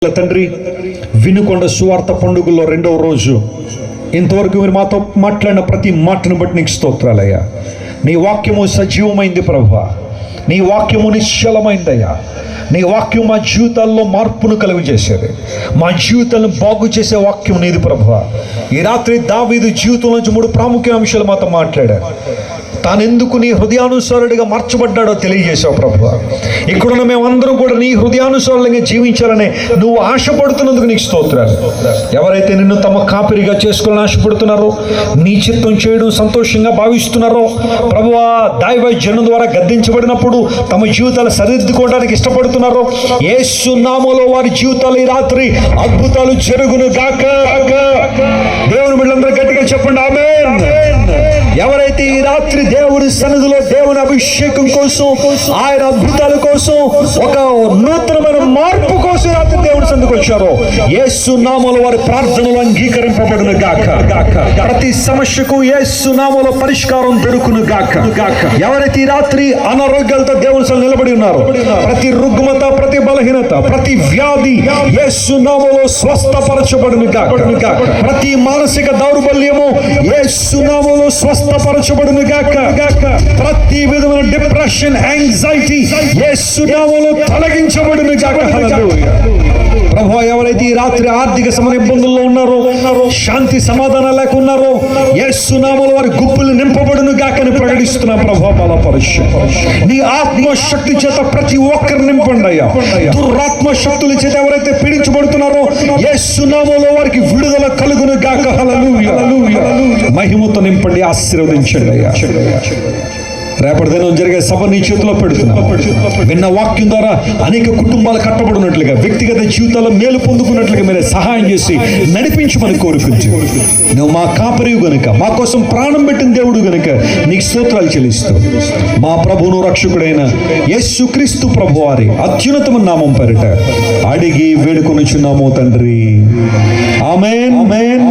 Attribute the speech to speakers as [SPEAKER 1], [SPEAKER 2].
[SPEAKER 1] తండ్రి, వినుకొండ సువార్త పండుగల్లో 2వ రోజు ఇంతవరకు మీరు మాతో మాట్లాడిన ప్రతి మాటను బట్టి నీకు స్తోత్రాలయ్యా. నీ వాక్యము సజీవమైంది ప్రభువా, నీ వాక్యము నిశ్చలమైందయ్యా. నీ వాక్యం మా జీవితాల్లో మార్పును కలుగజేసేది, మా జీవితాలను బాగు చేసే వాక్యం నీది ప్రభువా. ఈ రాత్రి దావీదు జీవితం నుంచి 3 ప్రాముఖ్య అంశాలు మాతో మాట్లాడారు. తానెందుకు నీ హృదయానుసారుడిగా మార్చబడ్డాడో తెలియజేశావు ప్రభువా. ఇక్కడున్న మేమందరం కూడా నీ హృదయానుసారులంగా జీవించాలని నువ్వు ఆశపడుతున్నందుకు నీకు స్తోత్రాలు. ఎవరైతే నిన్ను తమ కాపిరిగా చేసుకోవాలని ఆశపడుతున్నారో, నీ చిత్తం చేయడం సంతోషంగా భావిస్తున్నారో ప్రభువా, దైవ జనం ద్వారా గద్దించబడినప్పుడు తమ జీవితాలు సరిదిద్దుకోవడానికి ఇష్టపడుతున్నారో, యేసు నామములో వారి జీవితాలు ఈ రాత్రి అద్భుతాలు జరుగును గాక. దేవుని బిడ్డలందరూ గట్టిగా చెప్పండి ఆమేన్. ఎవరైతే ఈ రాత్రి దేవుని సన్నిధిలో దేవుని అభిషేకం కోసం, ఆయన అద్భుతాల కోసం, ఒక నూతనమైన మార్పు కోసం రాత్రి దేవుని సన్నిధికి వచ్చారో, యేసు నామములో వారి ప్రార్థనలు అంగీకరింపబడును గాక. ప్రతి సమస్యకు యేసు నామములో పరిష్కారం దొరుకును గాక. ఎవరైతే ఈ రాత్రి అనారోగ్యాలతో దేవుని సన్నిధిలో నిలబడి ఉన్నారో, ప్రతి రుగ్మత, ప్రతి బలహీనత, ప్రతి వ్యాధి యేసు నామములో స్వస్థపరచబడును గాక. ప్రతి మానసిక దౌర్బల్యము యేసు నామములో స్వస్థపరచబడును గాక. ప్రతి విధమైన డిప్రెషన్, యాంగ్జైటీ యేసు నామములో తొలగించబడును గాక. హల్లెలూయా. ప్రభువా, ఎవరైతే ఈ రాత్రి ఆర్థిక ఇబ్బందుల్లో ఉన్నారో, శాంతి సమాధానం లేకున్నారో, యేసు నామములో వారి గుప్పులు నింపబడును గాకని ప్రకటిస్తున్నాం. ప్రభువా, బలపరుచు. నీ ఆత్మశక్తి చేత ప్రతి ఒక్కరు నింపండి అయ్యా. దురాత్మ శక్తుల చేత ఎవరైతే పీడించబడుతున్నారో, యేసు నామములో వారికి విడుదల కలుగును గాక. హల్లెలూయా. మహిమతో నింపండి, ఆశీర్వదించండి అయ్యా. రేపటి దినం జరిగే సభ నీ చేతిలో పెడుతున్నాం. విన్న వాక్యం ద్వారా అనేక కుటుంబాలు కట్టబడినట్లుగా, వ్యక్తిగత జీవితాల్లో మేలు పొందుకున్నట్లుగా మీరే సహాయం చేసి నడిపించమని కోరుకుంటూ, నువ్వు మా కాపరివు గనుక, మా కోసం ప్రాణం పెట్టిన దేవుడు గనుక నీకు స్తోత్రాలు చెల్లిస్తూ, మా ప్రభువును రక్షకుడైన యేసుక్రీస్తు ప్రభు వారి అత్యున్నతమైన నామం పేరిట అడిగి వేడుకొనుచున్నాము తండ్రి. ఆమేన్.